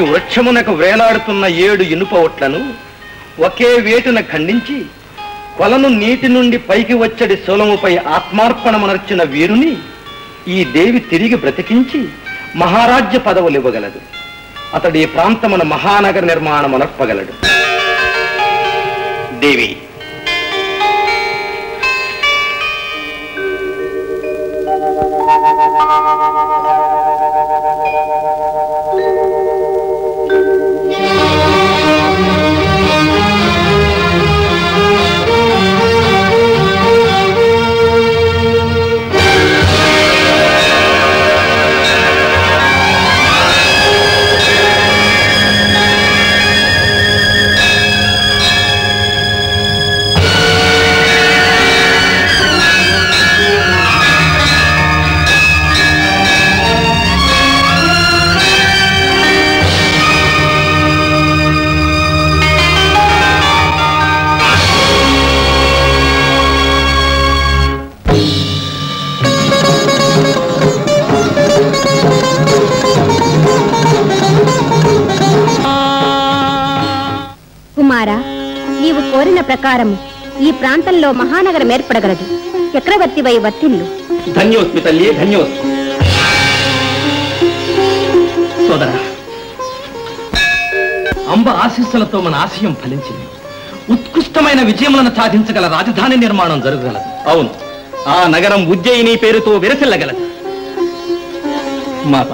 వృక్షమునకు వేలాడుతున్న 7 ఇనుప ఒట్లను ఒకే వేటున ఖండించి కొలను నీటి నుండి పైకి వచ్చడి సోలముపై ఆత్మార్పణమనర్చిన వీరుని ఈ దేవి తిరిగి బ్రతికించి మహారాజ్య పదవులు ఇవ్వగలదు. అతడి ప్రాంతమున మహానగర నిర్మాణం అనర్పగలడు. దేవి, నీవు కోరిన ప్రకారం ఈ ప్రాంతంలో మహానగరం ఏర్పడగలదు. చక్రవర్తివై వర్తిల్లు. ధన్యోస్మి తల్లి, ధన్యోస్మి. సోదర, అంబ ఆశీస్సులతో మన ఆశయం ఫలించింది. ఉత్కృష్టమైన విజయములను సాధించగల రాజధాని నిర్మాణం జరగగలదు. అవును, ఆ నగరం ఉజ్జయిని పేరుతో విరసిల్లగలదు. మాత,